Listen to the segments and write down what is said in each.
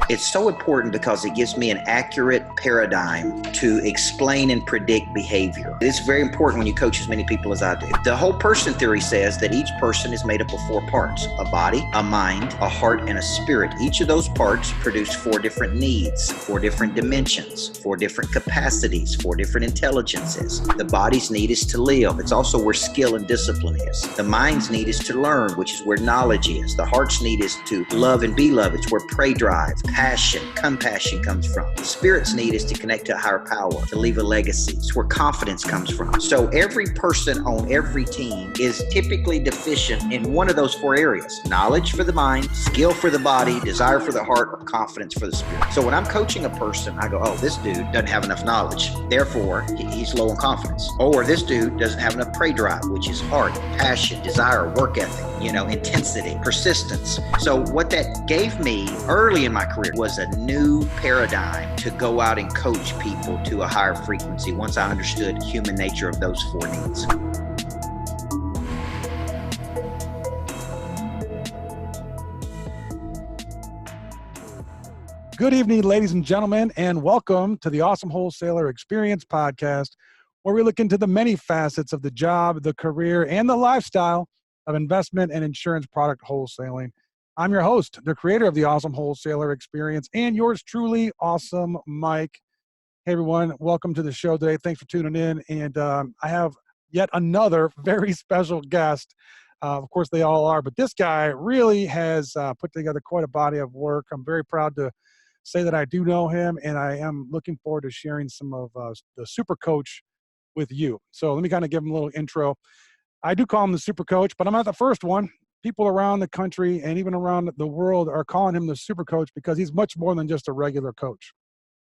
It's so important because it gives me an accurate paradigm to explain and predict behavior. It's very important when you coach as many people as I do. The whole person theory says that each person is made up of 4 parts: a body, a mind, a heart, and a spirit. Each of those parts produce 4 different needs, 4 different dimensions, 4 different capacities, 4 different intelligences. The body's need is to live. It's also where skill and discipline is. The mind's need is to learn, which is where knowledge is. The heart's need is to love and be loved. It's where prey drive, passion, compassion comes from. The spirit's need is to connect to a higher power, to leave a legacy. It's where confidence comes from. So every person on every team is typically deficient in one of those 4 areas: knowledge for the mind, skill for the body, desire for the heart, or confidence for the spirit. So when I'm coaching a person, I go, oh, this dude doesn't have enough knowledge, therefore he's low on confidence. Or this dude doesn't have enough prey drive, which is heart, passion, desire, work ethic, intensity, persistence. So what that gave me early in my career was a new paradigm to go out and coach people to a higher frequency once I understood human nature of those 4 needs. Good evening, ladies and gentlemen, and welcome to the Awesome Wholesaler Experience podcast, where we look into the many facets of the job, the career, and the lifestyle of investment and insurance product wholesaling. I'm your host, the creator of the Awesome Wholesaler Experience, and yours truly, Awesome Mike. Hey, everyone. Welcome to the show today. Thanks for tuning in. And I have yet another very special guest. Of course, they all are, but this guy really has put together quite a body of work. I'm very proud to say that I do know him, and I am looking forward to sharing some of the super coach with you. So let me kind of give him a little intro. I do call him the super coach, but I'm not the first one. People around the country and even around the world are calling him the super coach because he's much more than just a regular coach.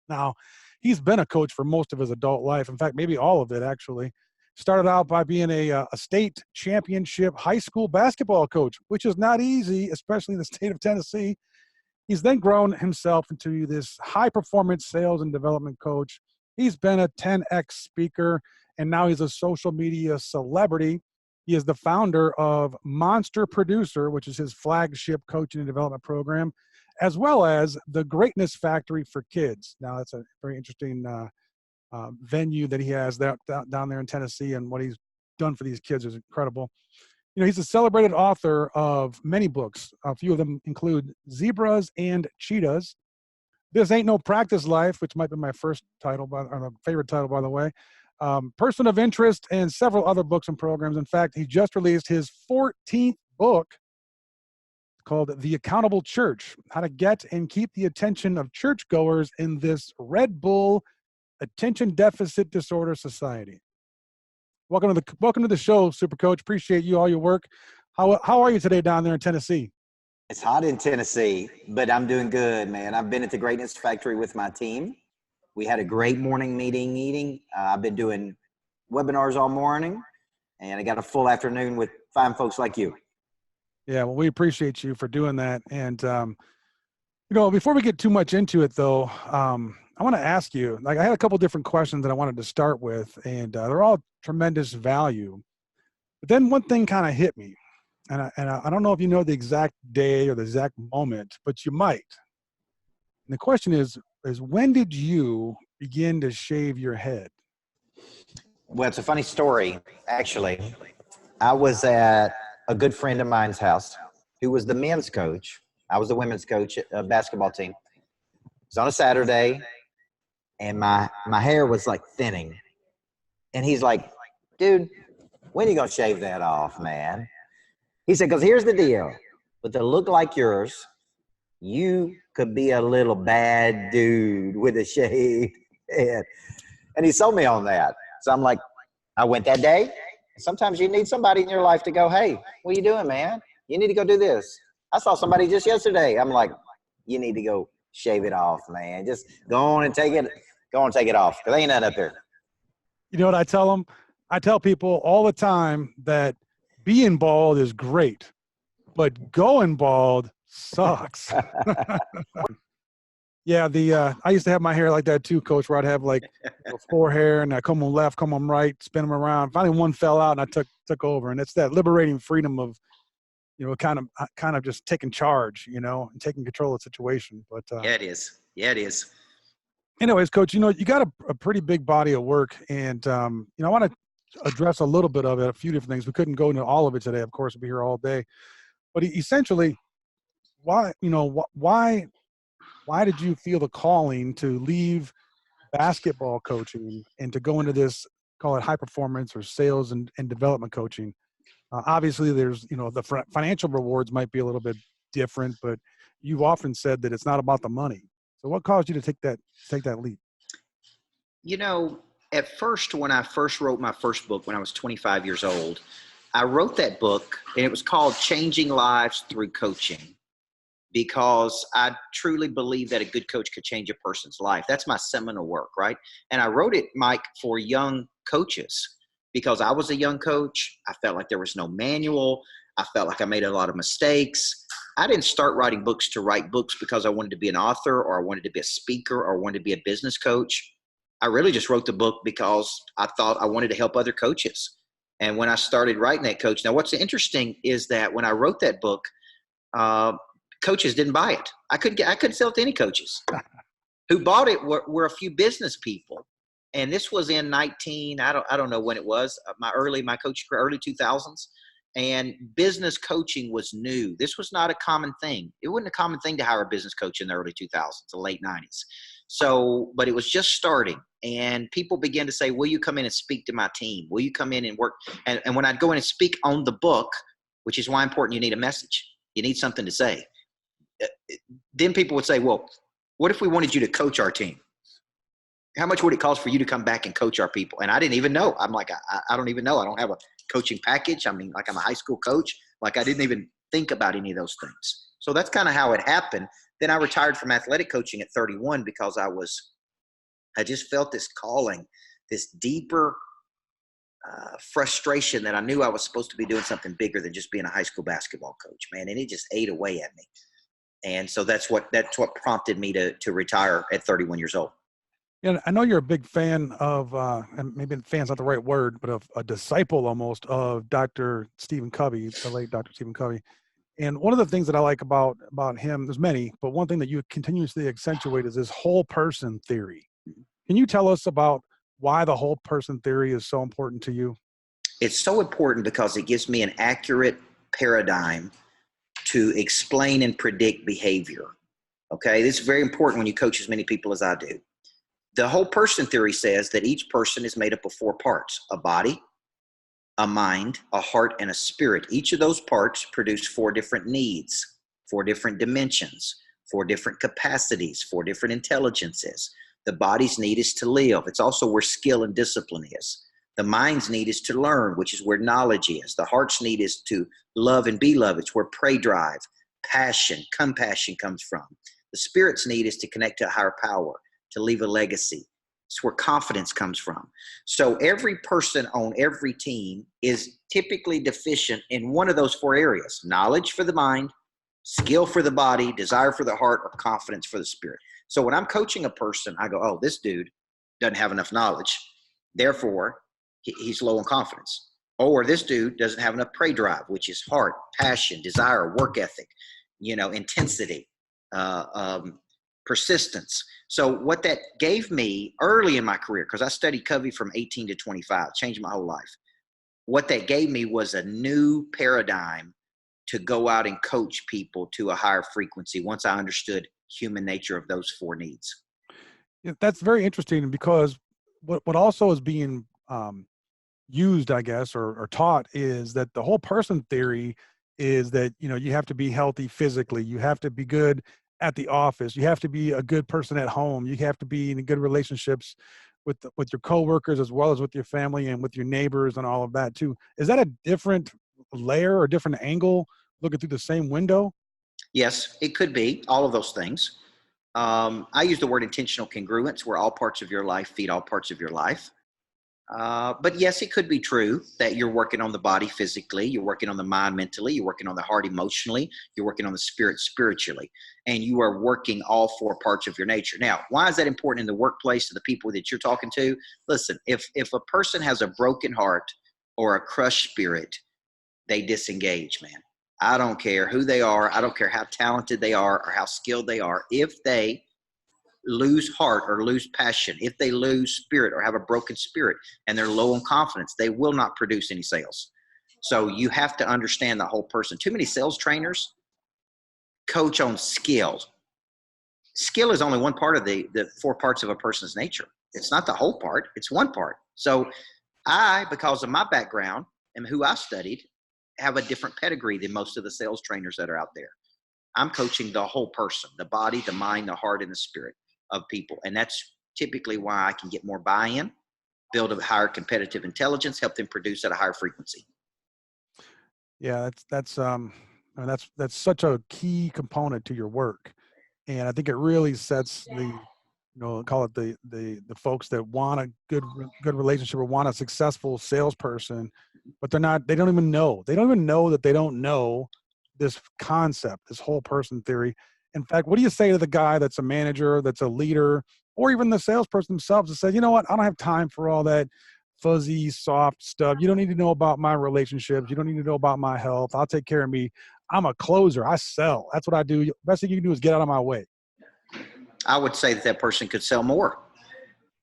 Now, he's been a coach for most of his adult life. In fact, maybe all of it, actually. Started out by being a state championship high school basketball coach, which is not easy, especially in the state of Tennessee. He's then grown himself into this high-performance sales and development coach. He's been a 10X speaker, and now he's a social media celebrity. He is the founder of Monster Producer, which is his flagship coaching and development program, as well as the Greatness Factory for Kids. Now, that's a very interesting venue that he has down there in Tennessee, and what he's done for these kids is incredible. He's a celebrated author of many books. A few of them include Zebras and Cheetahs, This Ain't No Practice Life, which might be my first title, or favorite title, by the way, Person of Interest, and several other books and programs. In fact, he just released his 14th book called The Accountable Church: How to Get and Keep the Attention of Churchgoers in This Red Bull Attention Deficit Disorder Society. Welcome to the show, Super Coach. Appreciate you, all your work. How are you today down there in Tennessee? It's hot in Tennessee, but I'm doing good, man. I've been at the Greatness Factory with my team. We had a great morning meeting. I've been doing webinars all morning, and I got a full afternoon with fine folks like you. Yeah, well, we appreciate you for doing that. And, before we get too much into it, though, I want to ask you, I had a couple different questions that I wanted to start with, and they're all tremendous value. But then one thing kind of hit me, and I don't know if you know the exact day or the exact moment, but you might. And the question is when did you begin to shave your head? Well, it's a funny story, actually. I was at a good friend of mine's house who was the men's coach. I was the women's coach at a basketball team. It was on a Saturday, and my hair was like thinning. And he's like, dude, when are you going to shave that off, man? He said, because here's the deal. With a look like yours, you could be a little bad dude with a shaved head. And he sold me on that. So I'm like, I went that day. Sometimes you need somebody in your life to go, hey, what are you doing, man? You need to go do this. I saw somebody just yesterday. I'm like, you need to go shave it off, man. Just go on and take it off, because ain't nothing up there. You know what I tell them? I tell people all the time that being bald is great, but going bald sucks. Yeah, I used to have my hair like that too, Coach, where I'd have like four hair, and I come on left, come on right, spin them around. Finally, one fell out, and I took over. And it's that liberating freedom of, kind of just taking charge, and taking control of the situation. But Yeah, it is. Yeah, it is. anyways, Coach, you got a pretty big body of work, and I want to address a little bit of it, a few different things. We couldn't go into all of it today. Of course, we'll be here all day. But essentially, why did you feel the calling to leave basketball coaching and to go into this, call it high performance or sales and development coaching? Obviously, there's, the financial rewards might be a little bit different, but you've often said that it's not about the money. So what caused you to take that leap? At first, when I first wrote my first book, when I was 25 years old, I wrote that book, and it was called Changing Lives Through Coaching, because I truly believe that a good coach could change a person's life. That's my seminal work, right? And I wrote it, Mike, for young coaches, because I was a young coach. I felt like there was no manual. I felt like I made a lot of mistakes. I didn't start writing books to write books because I wanted to be an author, or I wanted to be a speaker, or I wanted to be a business coach. I really just wrote the book because I thought I wanted to help other coaches. And when I started writing that, Coach, now what's interesting is that when I wrote that book, coaches didn't buy it. I couldn't sell it to any coaches. Who bought it were a few business people. And this was in I don't know when it was, my coaching career, early 2000s. And business coaching was new. This was not a common thing. It wasn't a common thing to hire a business coach in the early 2000s, the late 90s. So, but it was just starting. And people began to say, will you come in and speak to my team? Will you come in and work? And when I'd go in and speak on the book, which is why important you need a message. You need something to say. Then people would say, well, what if we wanted you to coach our team? How much would it cost for you to come back and coach our people? And I didn't even know. I'm like, I don't even know. I don't have a coaching package. I mean, like, I'm a high school coach. Like, I didn't even think about any of those things. So that's kind of how it happened. Then I retired from athletic coaching at 31 because I just felt this calling, this deeper frustration that I knew I was supposed to be doing something bigger than just being a high school basketball coach, man. And it just ate away at me. And so that's what prompted me to retire at 31 years old. And I know you're a big fan of, and maybe fan's not the right word, but of a disciple almost of Dr. Stephen Covey, the late Dr. Stephen Covey. And one of the things that I like about him, there's many, but one thing that you continuously accentuate is this whole person theory. Can you tell us about why the whole person theory is so important to you? It's so important because it gives me an accurate paradigm to explain and predict behavior. Okay, this is very important when you coach as many people as I do. The whole person theory says that each person is made up of 4 parts: a body, a mind, a heart, and a spirit. Each of those parts produce 4 different needs, 4 different dimensions, 4 different capacities, 4 different intelligences. The body's need is to live. It's also where skill and discipline is. The mind's need is to learn, which is where knowledge is. The heart's need is to love and be loved. It's where prey drive, passion, compassion comes from. The spirit's need is to connect to a higher power, to leave a legacy. It's where confidence comes from. So every person on every team is typically deficient in one of those 4 areas: knowledge for the mind, skill for the body, desire for the heart, or confidence for the spirit. So when I'm coaching a person, I go, oh, this dude doesn't have enough knowledge. Therefore, he's low on confidence. Or this dude doesn't have enough prey drive, which is heart, passion, desire, work ethic, intensity, persistence. So what that gave me early in my career, because I studied Covey from 18 to 25, changed my whole life. What that gave me was a new paradigm to go out and coach people to a higher frequency once I understood human nature of those 4 needs. Yeah, that's very interesting, because what also is being used, I guess, or taught, is that the whole person theory is that, you have to be healthy physically. You have to be good at the office. You have to be a good person at home. You have to be in good relationships with your coworkers, as well as with your family and with your neighbors and all of that too. Is that a different layer or different angle looking through the same window? Yes, it could be all of those things. I use the word intentional congruence, where all parts of your life feed all parts of your life. But yes, it could be true that you're working on the body physically, you're working on the mind mentally, you're working on the heart emotionally, you're working on the spirit spiritually, and you are working all 4 parts of your nature. Now, why is that important in the workplace to the people that you're talking to? Listen, if a person has a broken heart or a crushed spirit, they disengage, man. I don't care who they are. I don't care how talented they are or how skilled they are. If they lose heart or lose passion, if they lose spirit or have a broken spirit and they're low on confidence, they will not produce any sales. So you have to understand the whole person. Too many sales trainers coach on skill. Skill is only one part of the 4 parts of a person's nature. It's not the whole part. It's one part. So I, because of my background and who I studied, have a different pedigree than most of the sales trainers that are out there. I'm coaching the whole person, the body, the mind, the heart, and the spirit of people. And that's typically why I can get more buy-in, build a higher competitive intelligence, help them produce at a higher frequency. Yeah, that's such a key component to your work. And I think it really sets call it the folks that want a good relationship or want a successful salesperson, but they don't even know that they don't know this concept, this whole person theory. In fact, what do you say to the guy that's a manager, that's a leader, or even the salesperson themselves that says, you know what, I don't have time for all that fuzzy, soft stuff. You don't need to know about my relationships. You don't need to know about my health. I'll take care of me. I'm a closer. I sell. That's what I do. Best thing you can do is get out of my way. I would say that person could sell more.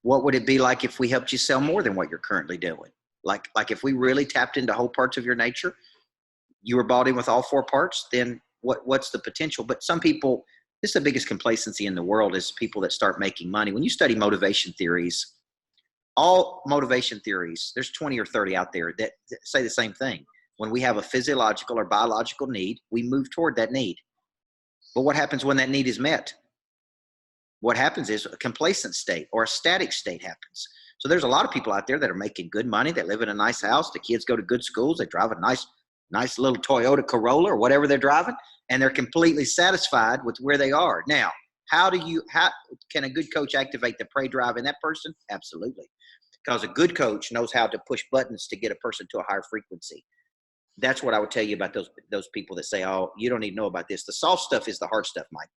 What would it be like if we helped you sell more than what you're currently doing? Like if we really tapped into whole parts of your nature, you were bought in with all 4 parts, then what's the potential? But some people, this is the biggest complacency in the world, is people that start making money. When you study motivation theories, all motivation theories, there's 20 or 30 out there that say the same thing. When we have a physiological or biological need, we move toward that need. But what happens when that need is met? What happens is a complacent state or a static state happens. So there's a lot of people out there that are making good money, that live in a nice house, the kids go to good schools, they drive a nice little Toyota Corolla or whatever they're driving, and they're completely satisfied with where they are. Now, how can a good coach activate the prey drive in that person? Absolutely. Because a good coach knows how to push buttons to get a person to a higher frequency. That's what I would tell you about those people that say, oh, you don't need to know about this. The soft stuff is the hard stuff, Mike.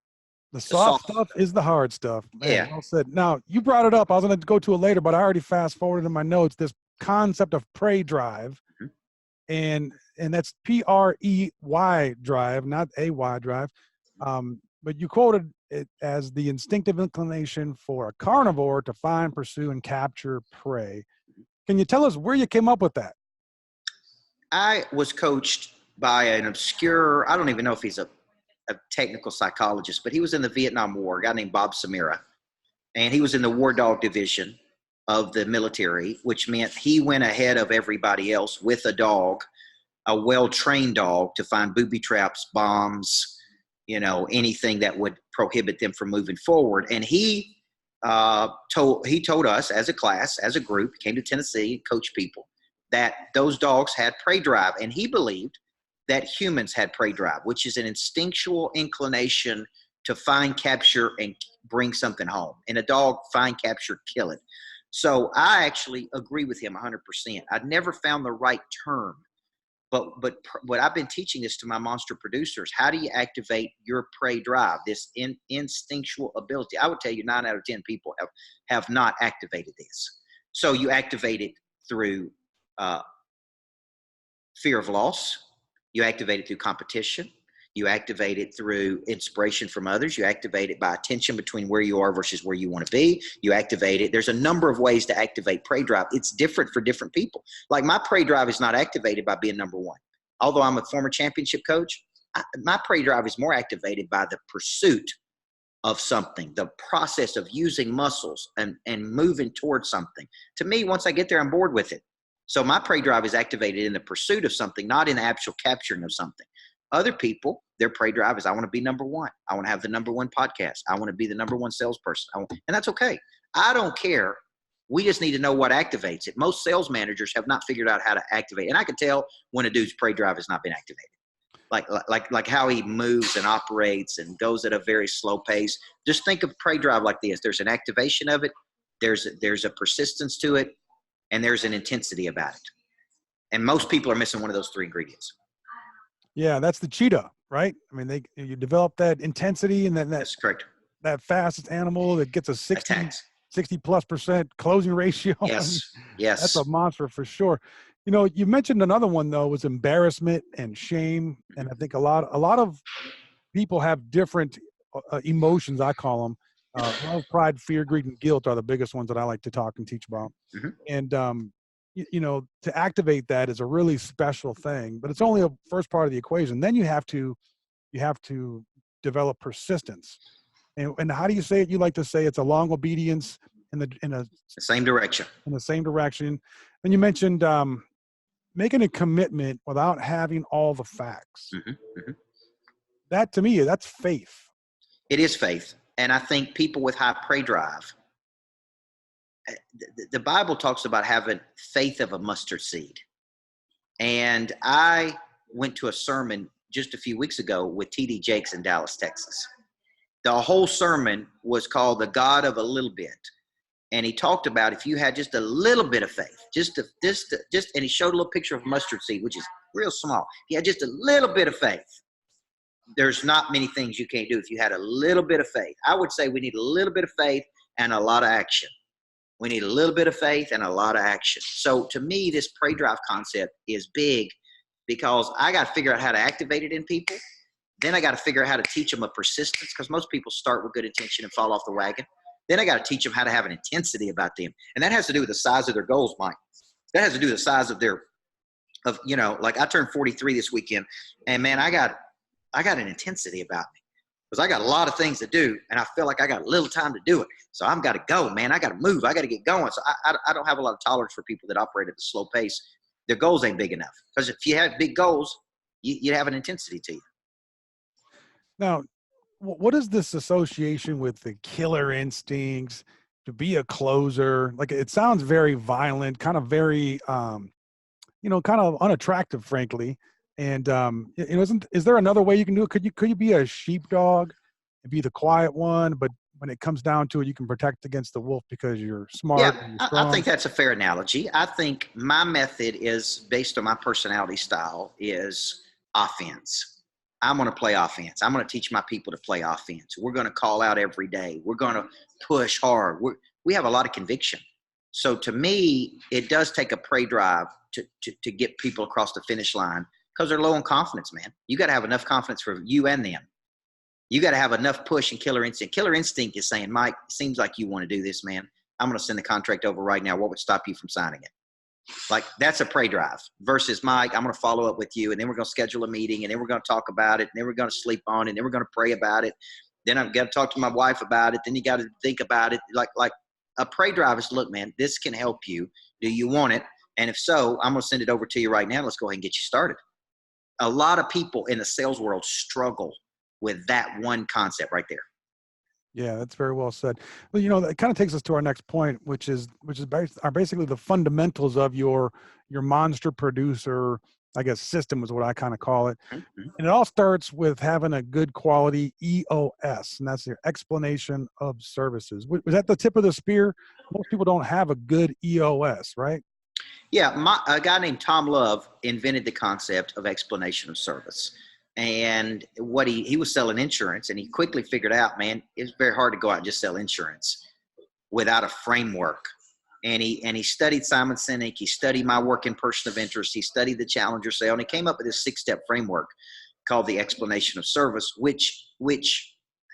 The soft stuff is the hard stuff. Man, yeah. Well said. Now, you brought it up. I was going to go to it later, but I already fast forwarded in my notes this concept of prey drive. Mm-hmm. And that's PREY drive, not AY drive. But you quoted it as the instinctive inclination for a carnivore to find, pursue, and capture prey. Can you tell us where you came up with that? I was coached by an obscure, I don't even know if he's a technical psychologist, but he was in the Vietnam War, a guy named Bob Samira. And he was in the war dog division of the military, which meant he went ahead of everybody else with a dog, a well-trained dog, to find booby traps, bombs, anything that would prohibit them from moving forward. And he told us as a class, as a group, came to Tennessee, coached people, that those dogs had prey drive. And he believed that humans had prey drive, which is an instinctual inclination to find, capture, and bring something home. And a dog, find, capture, kill it. So I actually agree with him 100%. I'd never found the right term, but I've been teaching this to my monster producers. How do you activate your prey drive, this instinctual ability? I would tell you 9 out of 10 people have not activated this. So you activate it through fear of loss. You activate it through competition. You activate it through inspiration from others. You activate it by attention between where you are versus where you want to be. You activate it. There's a number of ways to activate prey drive. It's different for different people. Like my prey drive is not activated by being number one. Although I'm a former championship coach, my prey drive is more activated by the pursuit of something, the process of using muscles and moving towards something. To me, once I get there, I'm bored with it. So my prey drive is activated in the pursuit of something, not in the actual capturing of something. Other people, their prey drive is, I want to be number one. I want to have the number one podcast. I want to be the number one salesperson. And that's okay. I don't care. We just need to know what activates it. Most sales managers have not figured out how to activate. And I can tell when a dude's prey drive has not been activated. Like how he moves and operates and goes at a very slow pace. Just think of prey drive like this. There's an activation of it. There's a persistence to it. And there's an intensity about it. And most people are missing one of those 3 ingredients. Yeah, that's the cheetah, right? I mean, you develop that intensity, and then that's correct. That fastest animal that gets a 60+% closing ratio. Yes. Yes. That's a monster for sure. You know, you mentioned another one though, was embarrassment and shame. And I think a lot of people have different emotions, I call them. Love, pride, fear, greed, and guilt are the biggest ones that I like to talk and teach about. Mhm. And, you know, to activate that is a really special thing, but it's only a first part of the equation. Then you have to develop persistence. And how do you say it? You like to say it's a long obedience in the Same direction. in the same direction. And you mentioned making a commitment without having all the facts. Mm-hmm. That to me, that's faith. It is faith. And I think people with high prey drive, the Bible talks about having faith of a mustard seed. And I went to a sermon just a few weeks ago with T.D. Jakes in Dallas, Texas. The whole sermon was called The God of a Little Bit. And he talked about if you had just a little bit of faith, and he showed a little picture of mustard seed, which is real small. If you had just a little bit of faith, there's not many things you can't do if you had a little bit of faith. I would say we need a little bit of faith and a lot of action. We need a little bit of faith and a lot of action. So to me, this prey drive concept is big because I got to figure out how to activate it in people. Then I got to figure out how to teach them a persistence, because most people start with good intention and fall off the wagon. Then I got to teach them how to have an intensity about them. And that has to do with the size of their goals, Mike. That has to do with the size of like I turned 43 this weekend, and man, I got an intensity about me because I got a lot of things to do, and I feel like I got a little time to do it. So I've got to go, man. I got to move. I got to get going. So I don't have a lot of tolerance for people that operate at the slow pace. Their goals ain't big enough, because if you have big goals, you have an intensity to you. Now, what is this association with the killer instincts, to be a closer? Like, it sounds very violent, kind of very, kind of unattractive, frankly. And is there another way you can do it? Could you be a sheepdog and be the quiet one, but when it comes down to it, you can protect against the wolf because you're smart? Yeah, and you're strong? I think that's a fair analogy. I think my method is based on my personality style is offense. I'm going to play offense. I'm going to teach my people to play offense. We're going to call out every day. We're going to push hard. We have a lot of conviction. So to me, it does take a prey drive to get people across the finish line, because they're low on confidence, man. You got to have enough confidence for you and them. You got to have enough push and killer instinct. Killer instinct is saying, Mike, seems like you want to do this, man. I'm going to send the contract over right now. What would stop you from signing it? Like, that's a prey drive versus, Mike, I'm going to follow up with you, and then we're going to schedule a meeting, and then we're going to talk about it, and then we're going to sleep on it, and then we're going to pray about it. Then I've got to talk to my wife about it. Then you got to think about it. Like a prey drive is, look, man, this can help you. Do you want it? And if so, I'm going to send it over to you right now. Let's go ahead and get you started. A lot of people in the sales world struggle with that one concept right there. Yeah, that's very well said. Well, that kind of takes us to our next point, which is basically the fundamentals of your monster producer, I guess, system is what I kind of call it. Mm-hmm. And it all starts with having a good quality EOS, and that's your explanation of services. Was that the tip of the spear? Most people don't have a good EOS, right? Yeah, a guy named Tom Love invented the concept of explanation of service. And what he was selling insurance, and he quickly figured out, man, it's very hard to go out and just sell insurance without a framework. And he studied Simon Sinek. He studied my work in person of interest. He studied the challenger sale, and he came up with this 6-step framework called the explanation of service, which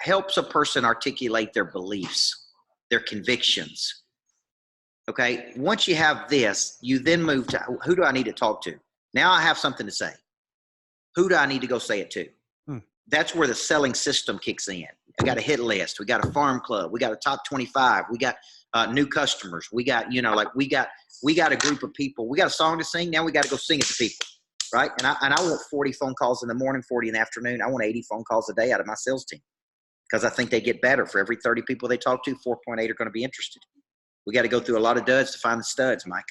helps a person articulate their beliefs, their convictions. Okay. Once you have this, you then move to, who do I need to talk to? Now I have something to say. Who do I need to go say it to? That's where the selling system kicks in. I got a hit list. We got a farm club. We got a top 25. We got new customers. We got, we got a group of people. We got a song to sing. Now we got to go sing it to people. Right. And I want 40 phone calls in the morning, 40 in the afternoon. I want 80 phone calls a day out of my sales team, because I think they get better. For every 30 people they talk to, 4.8 are going to be interested. We got to go through a lot of duds to find the studs, Mike.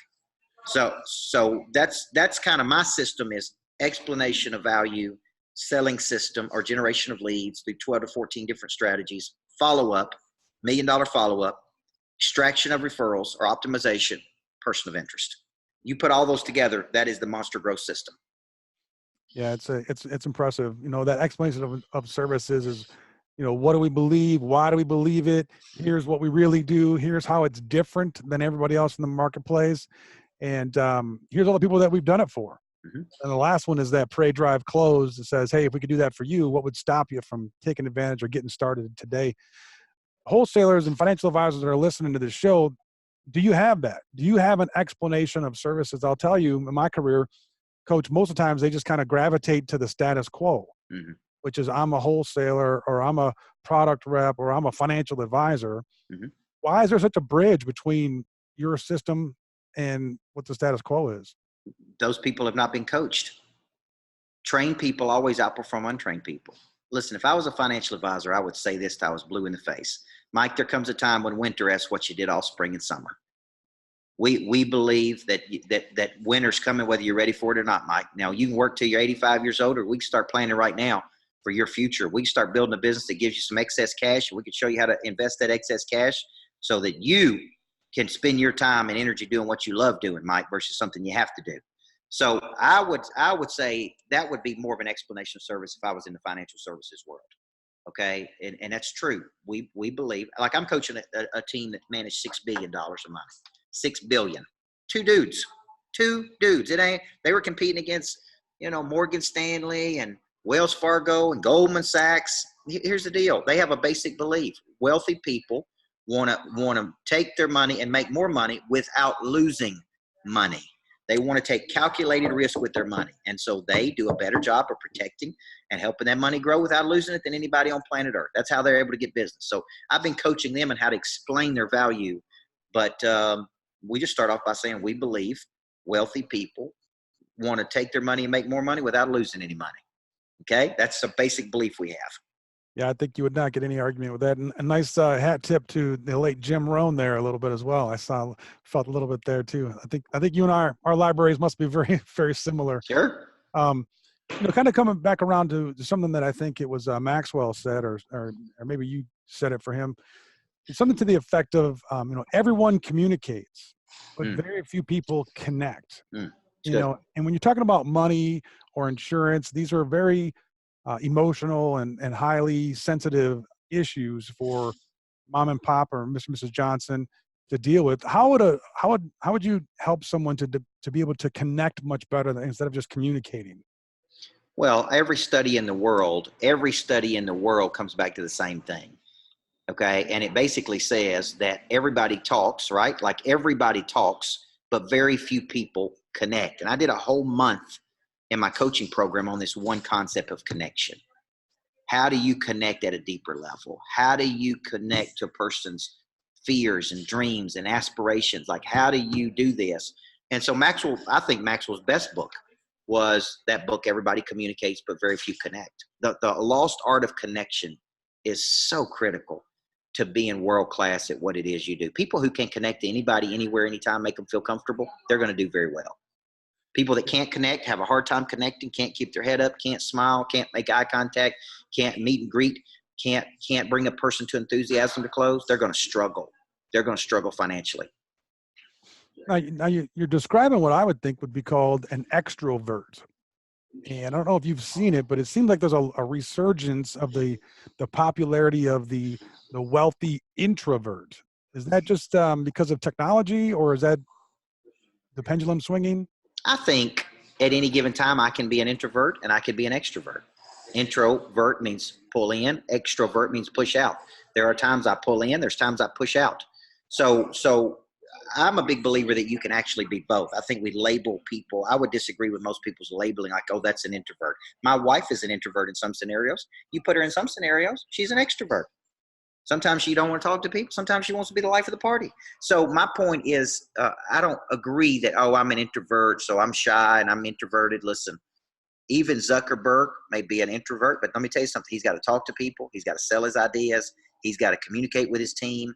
So that's kind of my system, is explanation of value, selling system, or generation of leads through 12 to 14 different strategies, follow-up, $1 million follow-up, extraction of referrals or optimization, person of interest. You put all those together, that is the monster growth system. Yeah, it's impressive. That explanation of services is, what do we believe? Why do we believe it? Here's what we really do. Here's how it's different than everybody else in the marketplace. And here's all the people that we've done it for. Mm-hmm. And the last one is that pray, drive, close. That says, hey, if we could do that for you, what would stop you from taking advantage or getting started today? Wholesalers and financial advisors that are listening to this show, do you have that? Do you have an explanation of services? I'll tell you, in my career, Coach, most of the times they just kind of gravitate to the status quo, Mm-hmm. which is I'm a wholesaler, or I'm a product rep, or I'm a financial advisor. Mm-hmm. Why is there such a bridge between your system and what the status quo is? Those people have not been coached. Trained people always outperform untrained people. Listen, if I was a financial advisor, I would say this till I was blue in the face. Mike, there comes a time when winter asks what you did all spring and summer. We believe that winter's coming, whether you're ready for it or not, Mike. Now, you can work till you're 85 years old, or we can start planning right now for your future. We can start building a business that gives you some excess cash, and we can show you how to invest that excess cash so that you can spend your time and energy doing what you love doing, Mike, versus something you have to do. So I would say that would be more of an explanation of service if I was in the financial services world. Okay. And that's true. We believe, like, I'm coaching a team that managed $6 billion a month, $6 billion, two dudes. They were competing against, Morgan Stanley and Wells Fargo and Goldman Sachs. Here's the deal. They have a basic belief. Wealthy people want to take their money and make more money without losing money. They want to take calculated risk with their money. And so they do a better job of protecting and helping that money grow without losing it than anybody on planet Earth. That's how they're able to get business. So I've been coaching them on how to explain their value. But we just start off by saying we believe wealthy people want to take their money and make more money without losing any money. Okay? That's a basic belief we have. Yeah, I think you would not get any argument with that. And a nice hat tip to the late Jim Rohn there a little bit as well. I felt a little bit there too. I think you and our libraries must be very, very similar. Sure. Kind of coming back around to something that I think it was Maxwell said, or maybe you said it for him. It's something to the effect of, everyone communicates, but very few people connect. And when you're talking about money or insurance, these are very emotional and highly sensitive issues for mom and pop or Mr. and Mrs. Johnson to deal with. How would you help someone to be able to connect much better instead of just communicating? Well, every study in the world comes back to the same thing. Okay. And it basically says that everybody talks, right? Like, everybody talks, but very few people connect. And I did a whole month in my coaching program on this one concept of connection. How do you connect at a deeper level? How do you connect to a person's fears and dreams and aspirations? Like, how do you do this? And so I think Maxwell's best book was that book, Everybody Communicates, but Very Few Connect. The lost art of connection is so critical to being world-class at what it is you do. People who can connect to anybody, anywhere, anytime, make them feel comfortable, they're going to do very well. People that can't connect, have a hard time connecting, can't keep their head up, can't smile, can't make eye contact, can't meet and greet, can't bring a person to enthusiasm to close, they're going to struggle. They're going to struggle financially. Now you're describing what I would think would be called an extrovert. And I don't know if you've seen it, but it seems like there's a resurgence of the popularity of the wealthy introvert. Is that just because of technology, or is that the pendulum swinging? I think at any given time I can be an introvert and I can be an extrovert. Introvert means pull in. Extrovert means push out. There are times I pull in. There's times I push out. So I'm a big believer that you can actually be both. I think we label people. I would disagree with most people's labeling, like, oh, that's an introvert. My wife is an introvert in some scenarios. You put her in some scenarios, she's an extrovert. Sometimes she don't want to talk to people. Sometimes she wants to be the life of the party. So my point is, I don't agree that, oh, I'm an introvert, so I'm shy and I'm introverted. Listen, even Zuckerberg may be an introvert, but let me tell you something. He's got to talk to people. He's got to sell his ideas. He's got to communicate with his team.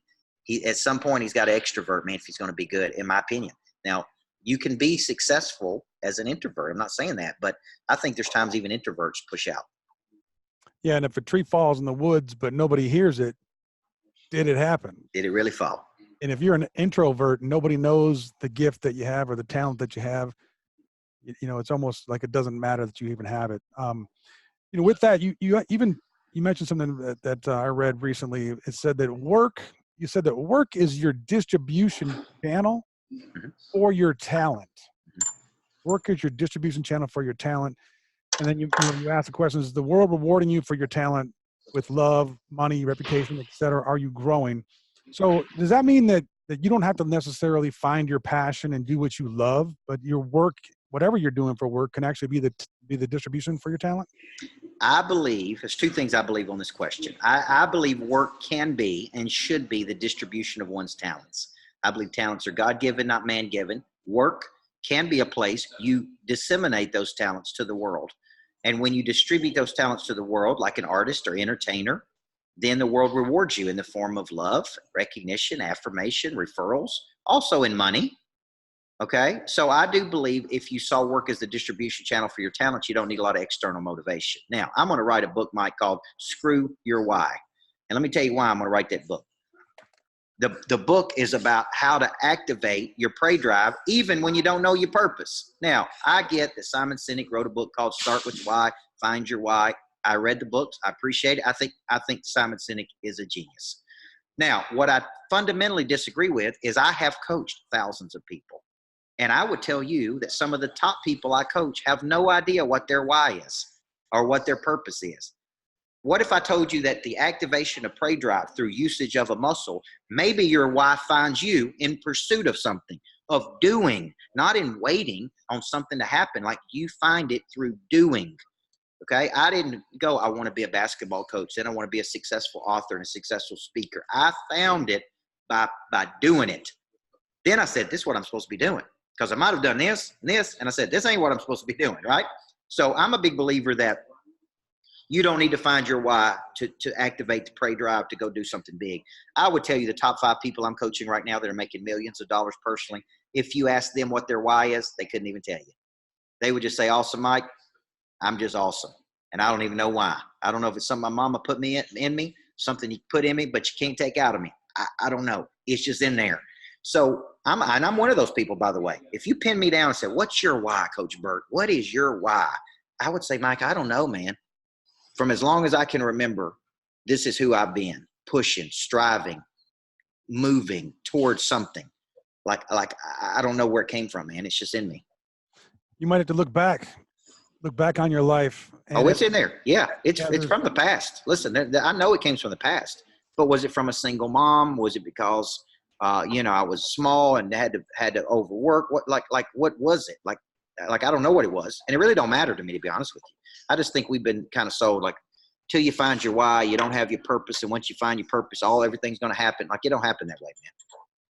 At some point, he's got to extrovert, man, if he's going to be good, in my opinion. Now, you can be successful as an introvert. I'm not saying that, but I think there's times even introverts push out. Yeah, and if a tree falls in the woods but nobody hears it, did it happen? Did it really fall? And if you're an introvert and nobody knows the gift that you have or the talent that you have, it's almost like it doesn't matter that you even have it. With that, you mentioned something that I read recently. It said that work is your distribution channel. for your talent. Work is your distribution channel for your talent. And then you ask the question, is the world rewarding you for your talent with love, money, reputation, et cetera? Are you growing? So does that mean that you don't have to necessarily find your passion and do what you love, but your work, whatever you're doing for work, can actually be the distribution for your talent? I believe, there's two things I believe on this question. I believe work can be and should be the distribution of one's talents. I believe talents are God-given, not man-given. Work can be a place you disseminate those talents to the world. And when you distribute those talents to the world, like an artist or entertainer, then the world rewards you in the form of love, recognition, affirmation, referrals, also in money. Okay. So I do believe if you saw work as the distribution channel for your talents, you don't need a lot of external motivation. Now, I'm going to write a book, Mike, called Screw Your Why. And let me tell you why I'm going to write that book. The book is about how to activate your prey drive, even when you don't know your purpose. Now, I get that Simon Sinek wrote a book called Start With Why, Find Your Why. I read the books. I appreciate it. I think Simon Sinek is a genius. Now, what I fundamentally disagree with is I have coached thousands of people. And I would tell you that some of the top people I coach have no idea what their why is or what their purpose is. What if I told you that the activation of prey drive through usage of a muscle, maybe your why finds you in pursuit of something, of doing, not in waiting on something to happen, like you find it through doing. Okay. I didn't go, I want to be a basketball coach. Then I want to be a successful author and a successful speaker. I found it by doing it. Then I said, this is what I'm supposed to be doing. Because I might have done this and this. And I said, this ain't what I'm supposed to be doing. Right. So I'm a big believer that you don't need to find your why to activate the prey drive to go do something big. I would tell you the top 5 people I'm coaching right now that are making millions of dollars personally, if you ask them what their why is, they couldn't even tell you. They would just say, awesome, Mike. I'm just awesome. And I don't even know why. I don't know if it's something my mama put me in me, something you put in me, but you can't take out of me. I don't know. It's just in there. So I'm one of those people, by the way. If you pin me down and say, what's your why, Coach Burt? What is your why? I would say, Mike, I don't know, man. From as long as I can remember, this is who I've been, pushing, striving, moving towards something. Like I don't know where it came from, man. It's just in me. You might have to look back on your life. And it's in there. Yeah. It's from the past. Listen, I know it came from the past, but was it from a single mom? Was it because, I was small and had to overwork? What was it? Like, I don't know what it was. And it really don't matter to me, to be honest with you. I just think we've been kind of sold, like, till you find your why, you don't have your purpose. And once you find your purpose, everything's going to happen. Like, it don't happen that way, man.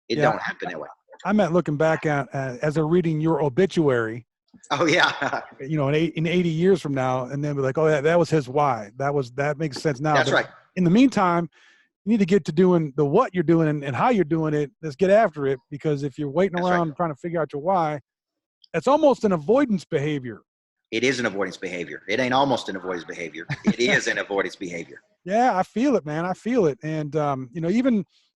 It don't happen that way. I meant looking back at, as they're reading your obituary. Oh yeah. In 80 years from now, and then be like, oh yeah, that was his why. That makes sense now. That's right. In the meantime, you need to get to doing the what you're doing and how you're doing it. Let's get after it, because if you're waiting around trying to figure out your why, it's almost an avoidance behavior. It is an avoidance behavior. It ain't almost an avoidance behavior. It is an avoidance behavior. Yeah, I feel it, man. I feel it. And,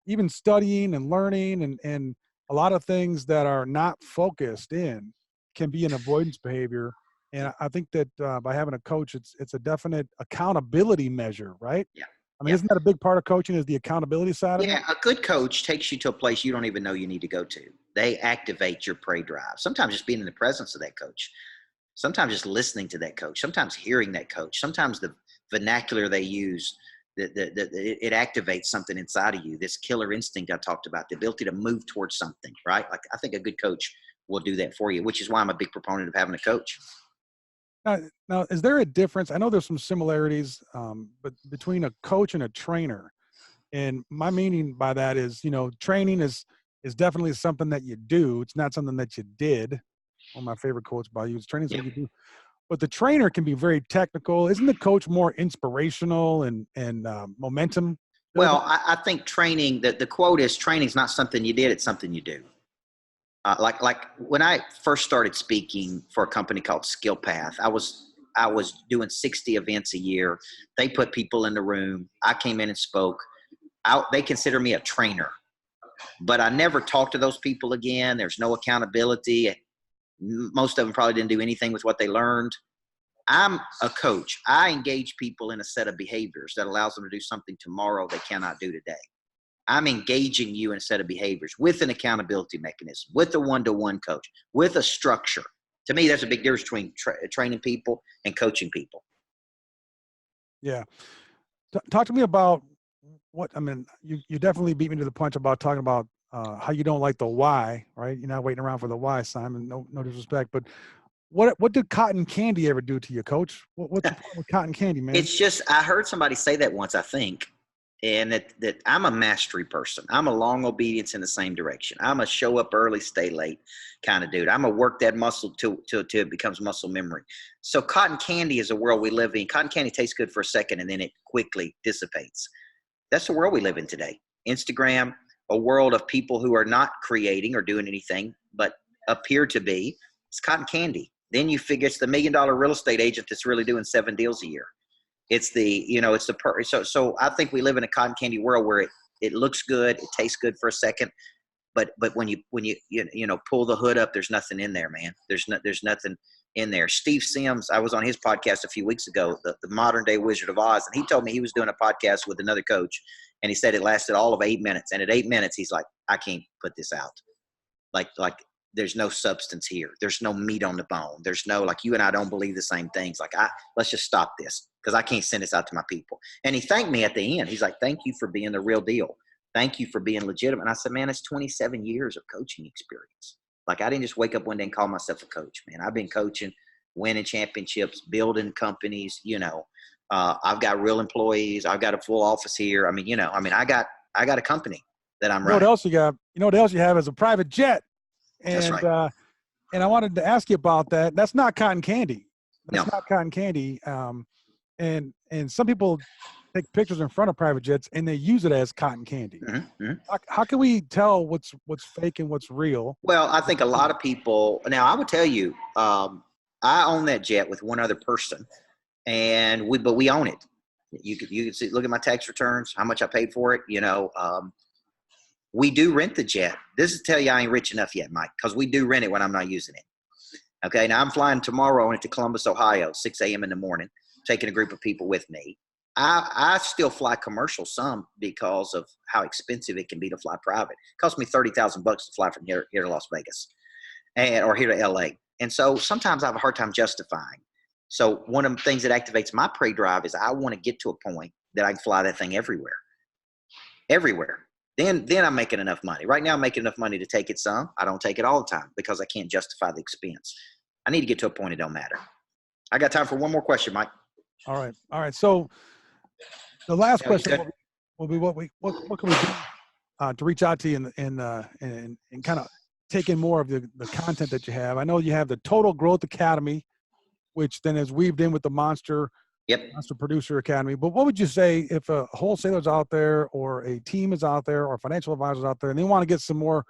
even studying and learning and a lot of things that are not focused in can be an avoidance behavior. And I think that by having a coach, it's a definite accountability measure, right? Yeah. I mean, isn't that a big part of coaching, is the accountability side of it? Yeah, a good coach takes you to a place you don't even know you need to go to. They activate your prey drive. Sometimes just being in the presence of that coach. Sometimes just listening to that coach. Sometimes hearing that coach. Sometimes the vernacular they use, it activates something inside of you. This killer instinct I talked about, the ability to move towards something, right? Like, I think a good coach will do that for you, which is why I'm a big proponent of having a coach. Now, is there a difference? I know there's some similarities, but between a coach and a trainer. And my meaning by that is, training is definitely something that you do. It's not something that you did. One of my favorite quotes by you is training is something you do. But the trainer can be very technical. Isn't the coach more inspirational and momentum? Well, I think training, the quote is, training is not something you did, it's something you do. Like when I first started speaking for a company called Skill Path, I was doing 60 events a year. They put people in the room. I came in and spoke. They consider me a trainer, but I never talked to those people again. There's no accountability. Most of them probably didn't do anything with what they learned. I'm a coach. I engage people in a set of behaviors that allows them to do something tomorrow they cannot do today. I'm engaging you in a set of behaviors with an accountability mechanism, with a one-to-one coach, with a structure. To me, there's a big difference between training people and coaching people. Yeah. Talk to me about you definitely beat me to the punch about talking about how you don't like the why, right? You're not waiting around for the why, Simon. No disrespect, but what did cotton candy ever do to you, Coach? What's the problem with cotton candy, man? It's just, I heard somebody say that once, I think, and that I'm a mastery person. I'm a long obedience in the same direction. I'm a show up early, stay late kind of dude. I'm a work that muscle till it becomes muscle memory. So cotton candy is a world we live in. Cotton candy tastes good for a second and then it quickly dissipates. That's the world we live in today. Instagram, a world of people who are not creating or doing anything, but appear to be. It's cotton candy. Then you figure it's the $1 million real estate agent that's really doing 7 deals a year. It's so I think we live in a cotton candy world where it looks good, it tastes good for a second, but when you pull the hood up, there's nothing in there, man. There's nothing in there. Steve Sims, I was on his podcast a few weeks ago, the modern day Wizard of Oz, and he told me he was doing a podcast with another coach, and he said it lasted all of 8 minutes, and at 8 minutes he's like, I can't put this out. Like there's no substance here. There's no meat on the bone. There's no, like, you and I don't believe the same things. Like, let's just stop this because I can't send this out to my people. And he thanked me at the end. He's like, thank you for being the real deal. Thank you for being legitimate. And I said, man, it's 27 years of coaching experience. Like, I didn't just wake up one day and call myself a coach, man. I've been coaching, winning championships, building companies, I've got real employees. I've got a full office here. I got a company that I'm running. You know what else you got? You know what else you have is a private jet. And, That's right. And I wanted to ask you about that. That's not cotton candy. That's No. not cotton candy. And some people take pictures in front of private jets and they use it as cotton candy. Mm-hmm. How can we tell what's fake and what's real? Well, I think a lot of people, now I would tell you, I own that jet with one other person, but we own it. You can see, look at my tax returns, how much I paid for it. We do rent the jet. This is to tell you I ain't rich enough yet, Mike, because we do rent it when I'm not using it. Okay, now I'm flying tomorrow into Columbus, Ohio, 6 a.m. in the morning, taking a group of people with me. I still fly commercial some because of how expensive it can be to fly private. It costs me $30,000 to fly from here to Las Vegas or here to LA. And so sometimes I have a hard time justifying. So one of the things that activates my prey drive is I want to get to a point that I can fly that thing everywhere. Then I'm making enough money. Right now I'm making enough money to take it some. I don't take it all the time because I can't justify the expense. I need to get to a point it don't matter. I got time for one more question, Mike. All right. So the last question will be what can we do to reach out to you and kind of take in more of the content that you have. I know you have the Total Growth Academy, which then is weaved in with the Monster Producer Academy. But what would you say if a wholesaler's out there or a team is out there or financial advisors out there and they want to get some more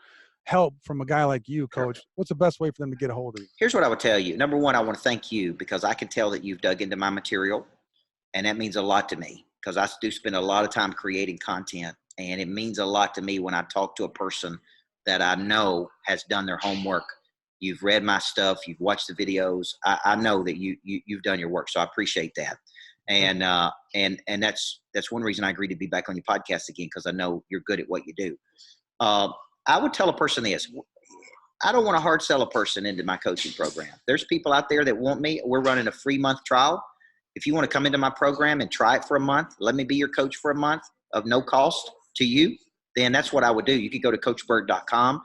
help from a guy like you, Coach? What's the best way for them to get a hold of you? Here's what I would tell you. Number one, I want to thank you because I can tell that you've dug into my material, and that means a lot to me because I do spend a lot of time creating content, and it means a lot to me when I talk to a person that I know has done their homework. You've read my stuff. You've watched the videos. I know that you've done your work, so I appreciate that. And that's one reason I agreed to be back on your podcast again because I know you're good at what you do. I would tell a person this. I don't want to hard sell a person into my coaching program. There's people out there that want me. We're running a free month trial. If you want to come into my program and try it for a month, let me be your coach for a month of no cost to you, then that's what I would do. You could go to CoachBurt.com.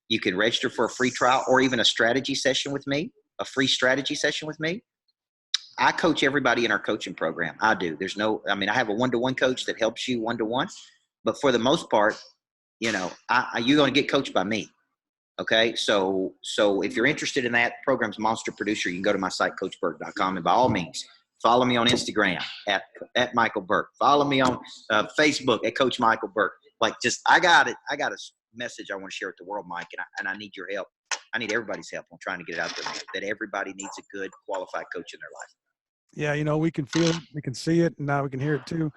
You can register for a free trial or even a strategy session with me, a free strategy session with me. I coach everybody in our coaching program. I do. I have a one-to-one coach that helps you one-to-one, but for the most part, you're going to get coached by me. Okay. So if you're interested in that program's Monster Producer, you can go to my site, CoachBurt.com, and by all means, follow me on Instagram at Micheal Burt. Follow me on Facebook at Coach Micheal Burt. I got it. I got a message I want to share with the world, Mike, and I need your help. I need everybody's help on trying to get it out there, man, that everybody needs a good, qualified coach in their life. Yeah, we can feel it, we can see it, and now we can hear it too.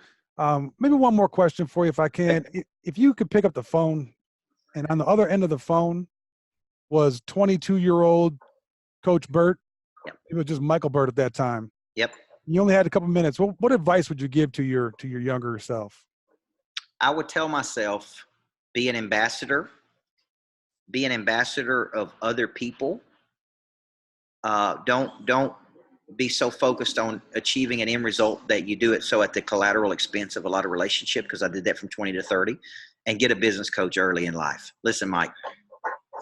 Maybe one more question for you, if I can. If you could pick up the phone, and on the other end of the phone was 22-year-old Coach Burt. Yep. It was just Micheal Burt at that time. Yep. You only had a couple minutes. What advice would you give to your younger self? I would tell myself, be an ambassador of other people. Don't be so focused on achieving an end result that you do it so at the collateral expense of a lot of relationship, because I did that from 20 to 30, and get a business coach early in life. Listen, Mike,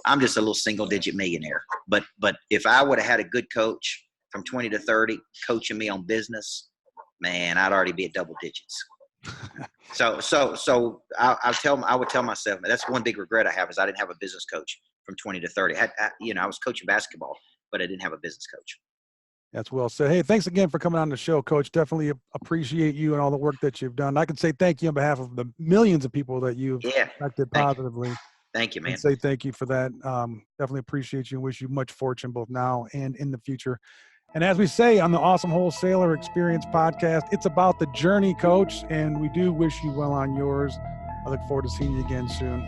I'm just a little single digit millionaire, but if I would have had a good coach from 20 to 30 coaching me on business, man, I'd already be at double digits. So I would tell myself, that's one big regret I have, is I didn't have a business coach from 20 to 30. I was coaching basketball, but I didn't have a business coach. That's well said. Hey, thanks again for coming on the show, Coach. Definitely appreciate you and all the work that you've done. I can say thank you on behalf of the millions of people that you've affected positively. Thank you, man. And say thank you for that. Definitely appreciate you and wish you much fortune both now and in the future. And as we say on the Awesome Wholesaler Experience podcast, it's about the journey, Coach, and we do wish you well on yours. I look forward to seeing you again soon.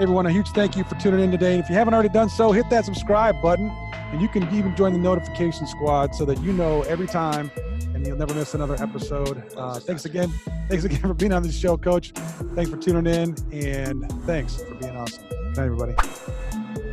Everyone, a huge thank you for tuning in today. If you haven't already done so, hit that subscribe button, and you can even join the notification squad so that you know every time and you'll never miss another episode. Thanks again for being on this show, Coach. Thanks for tuning in, and thanks for being awesome. Good night, everybody.